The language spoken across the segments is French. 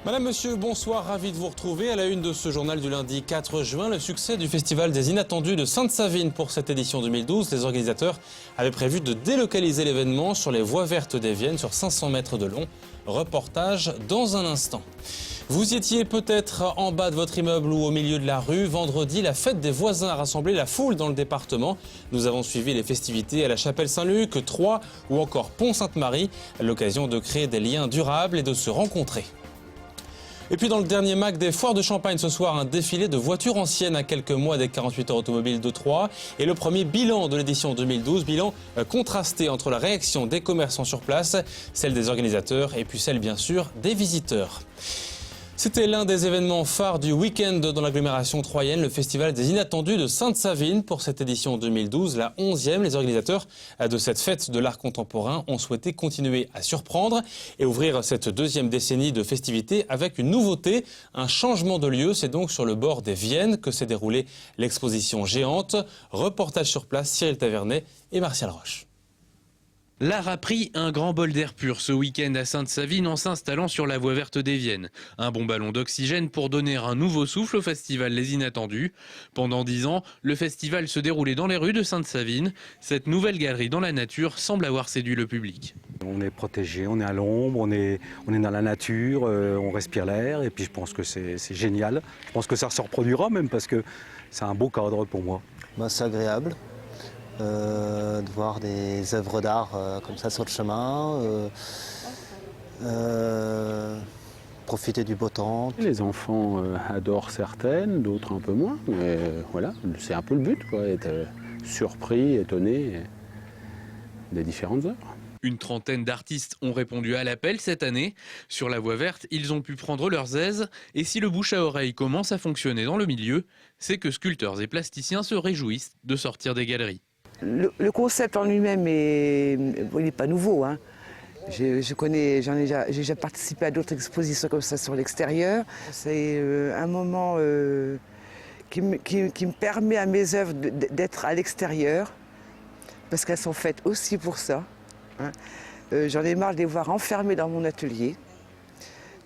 Madame, monsieur, bonsoir, ravi de vous retrouver. À la une de ce journal du lundi 4 juin, le succès du Festival des Inattendus de Sainte-Savine pour cette édition 2012. Les organisateurs avaient prévu de délocaliser l'événement sur les voies vertes des Viennes sur 500 mètres de long. Reportage dans un instant. Vous y étiez peut-être en bas de votre immeuble ou au milieu de la rue. Vendredi, la fête des voisins a rassemblé la foule dans le département. Nous avons suivi les festivités à la Chapelle Saint-Luc, Troyes ou encore Pont-Sainte-Marie, à l'occasion de créer des liens durables et de se rencontrer. Et puis dans le dernier MAC des foires de Champagne ce soir, un défilé de voitures anciennes à quelques mois des 48 heures automobiles de Troyes. Et le premier bilan de l'édition 2012, bilan contrasté entre la réaction des commerçants sur place, celle des organisateurs et puis celle bien sûr des visiteurs. C'était l'un des événements phares du week-end dans l'agglomération troyenne, le Festival des Inattendus de Sainte-Savine. Pour cette édition 2012, la 11e, les organisateurs de cette fête de l'art contemporain ont souhaité continuer à surprendre et ouvrir cette deuxième décennie de festivités avec une nouveauté, un changement de lieu. C'est donc sur le bord des Viennes que s'est déroulée l'exposition géante. Reportage sur place, Cyril Tavernet et Martial Roche. L'art a pris un grand bol d'air pur ce week-end à Sainte-Savine en s'installant sur la voie verte des Viennes. Un bon ballon d'oxygène pour donner un nouveau souffle au festival Les Inattendus. Pendant 10 ans, le festival se déroulait dans les rues de Sainte-Savine. Cette nouvelle galerie dans la nature semble avoir séduit le public. On est protégé, on est à l'ombre, on est dans la nature, on respire l'air et puis je pense que c'est génial. Je pense que ça se reproduira même parce que c'est un beau cadre pour moi. C'est agréable. De voir des œuvres d'art comme ça sur le chemin, profiter du beau temps. Les enfants adorent certaines, d'autres un peu moins, mais voilà, c'est un peu le but, quoi, être surpris, étonné des différentes œuvres. Une trentaine d'artistes ont répondu à l'appel cette année. Sur la voie verte, ils ont pu prendre leurs aises. Et si le bouche à oreille commence à fonctionner dans le milieu, c'est que sculpteurs et plasticiens se réjouissent de sortir des galeries. Le concept en lui-même n'est pas nouveau. Hein. J'ai déjà participé à d'autres expositions comme ça sur l'extérieur. C'est un moment qui me permet à mes œuvres d'être à l'extérieur, parce qu'elles sont faites aussi pour ça. Hein. J'en ai marre de les voir enfermées dans mon atelier.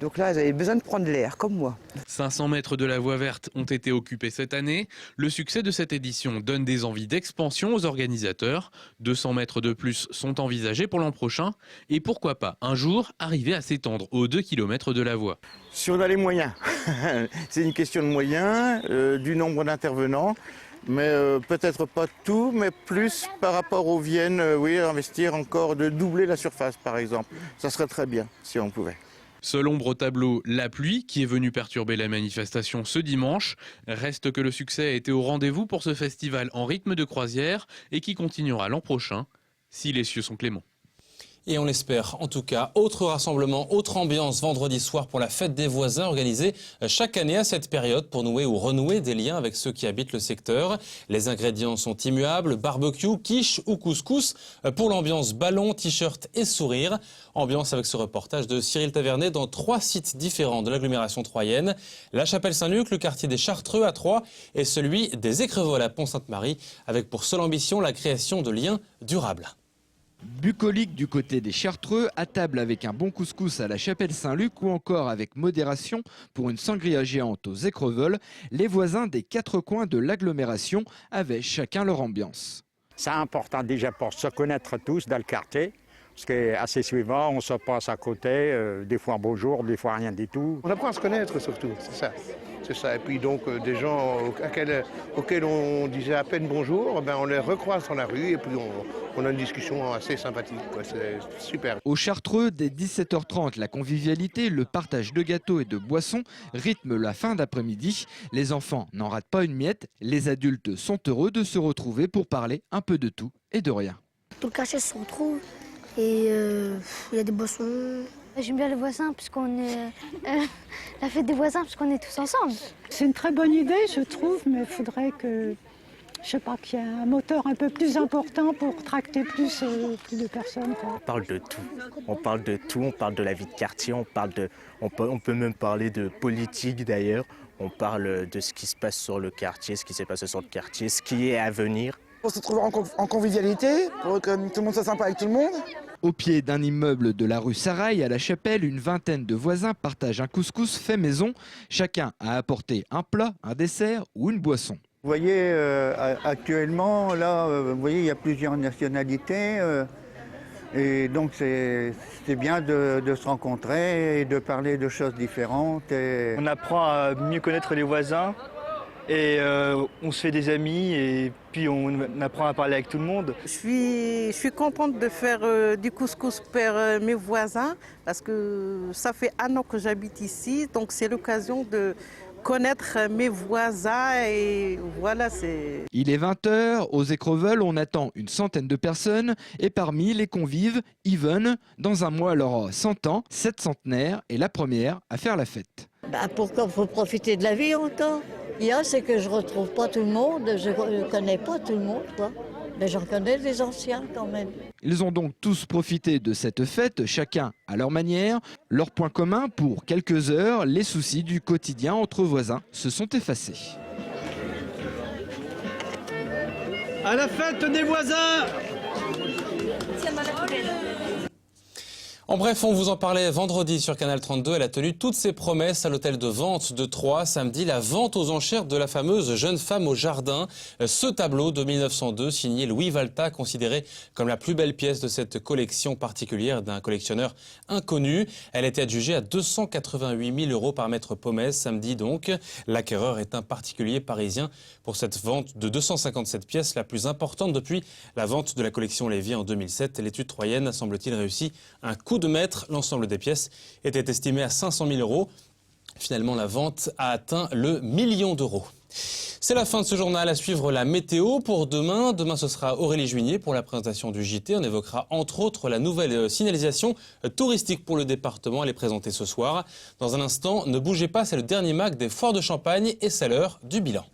Donc là, elles avaient besoin de prendre l'air, comme moi. 500 mètres de la voie verte ont été occupés cette année. Le succès de cette édition donne des envies d'expansion aux organisateurs. 200 mètres de plus sont envisagés pour l'an prochain. Et pourquoi pas, un jour, arriver à s'étendre aux 2 km de la voie. Si on a les moyens, c'est une question de moyens, du nombre d'intervenants. Mais peut-être pas tout, mais plus par rapport aux Viennes, oui, investir encore, de doubler la surface par exemple. Ça serait très bien si on pouvait. Seule ombre au tableau, la pluie qui est venue perturber la manifestation ce dimanche. Reste que le succès a été au rendez-vous pour ce festival en rythme de croisière et qui continuera l'an prochain, si les cieux sont cléments. Et on l'espère en tout cas. Autre rassemblement, autre ambiance vendredi soir pour la fête des voisins organisée chaque année à cette période pour nouer ou renouer des liens avec ceux qui habitent le secteur. Les ingrédients sont immuables, barbecue, quiche ou couscous. Pour l'ambiance ballon, t-shirt et sourire. Ambiance avec ce reportage de Cyril Tavernet dans 3 sites différents de l'agglomération troyenne. La Chapelle Saint-Luc, le quartier des Chartreux à Troyes et celui des Écrevols à Pont-Sainte-Marie avec pour seule ambition la création de liens durables. Bucolique du côté des Chartreux, à table avec un bon couscous à la Chapelle Saint-Luc ou encore avec modération pour une sangria géante aux Écrevols, les voisins des 4 coins de l'agglomération avaient chacun leur ambiance. C'est important déjà pour se connaître tous dans le quartier, parce que assez souvent on se passe à côté, des fois bonjour, des fois rien du tout. On apprend à se connaître surtout, c'est ça. Et puis donc des gens auxquels on disait à peine bonjour, on les recroise dans la rue et puis on a une discussion assez sympathique. C'est super. Au Chartreux, dès 17h30, la convivialité, le partage de gâteaux et de boissons rythment la fin d'après-midi. Les enfants n'en ratent pas une miette. Les adultes sont heureux de se retrouver pour parler un peu de tout et de rien. Tout le quartier se retrouve et il y a des boissons. J'aime bien les voisins puisqu'on est la fête des voisins puisqu'on est tous ensemble. C'est une très bonne idée, je trouve, mais il faudrait que, je sais pas, qu'il y ait un moteur un peu plus important pour tracter plus de personnes. On parle de tout. On parle de tout. On parle de la vie de quartier. On peut même parler de politique d'ailleurs. On parle de ce qui se passe sur le quartier, ce qui s'est passé sur le quartier, ce qui est à venir. Pour se trouver en convivialité, pour que tout le monde soit sympa avec tout le monde. Au pied d'un immeuble de la rue Sarail à La Chapelle, une vingtaine de voisins partagent un couscous fait maison. Chacun a apporté un plat, un dessert ou une boisson. Vous voyez, actuellement, là, vous voyez, il y a plusieurs nationalités. Et donc, c'est bien de se rencontrer et de parler de choses différentes. On apprend à mieux connaître les voisins. Et on se fait des amis et puis on apprend à parler avec tout le monde. Je suis contente de faire du couscous pour mes voisins parce que ça fait 1 an que j'habite ici, donc c'est l'occasion de connaître mes voisins et voilà, c'est... Il est 20h, aux Écreveulles, on attend une centaine de personnes et parmi les convives, Yvonne, dans un mois elle aura 100 ans, cette centenaire est la première à faire la fête. Pourquoi? Faut profiter de la vie encore. Il y a, c'est que je retrouve pas tout le monde, je ne connais pas tout le monde, quoi. Mais j'en connais des anciens quand même. Ils ont donc tous profité de cette fête, chacun à leur manière. Leur point commun, pour quelques heures, les soucis du quotidien entre voisins se sont effacés. À la fête des voisins! En bref, on vous en parlait vendredi sur Canal 32. Elle a tenu toutes ses promesses à l'hôtel de vente de Troyes. Samedi, la vente aux enchères de la fameuse Jeune femme au jardin. Ce tableau de 1902, signé Louis Valta, considéré comme la plus belle pièce de cette collection particulière d'un collectionneur inconnu. Elle était adjugée à 288 000 € par mètre Pomès. Samedi donc, l'acquéreur est un particulier parisien pour cette vente de 257 pièces, la plus importante depuis la vente de la collection Lévy en 2007. L'étude troyenne a, semble-t-il, réussi un coup de maître. L'ensemble des pièces était estimé à 500 000 €. Finalement, la vente a atteint le 1 million d'euros. C'est la fin de ce journal. À suivre la météo pour demain. Demain, ce sera Aurélie Juigné pour la présentation du JT. On évoquera entre autres la nouvelle signalisation touristique pour le département. Elle est présentée ce soir. Dans un instant, ne bougez pas, c'est le dernier MAC des foires de Champagne et c'est l'heure du bilan.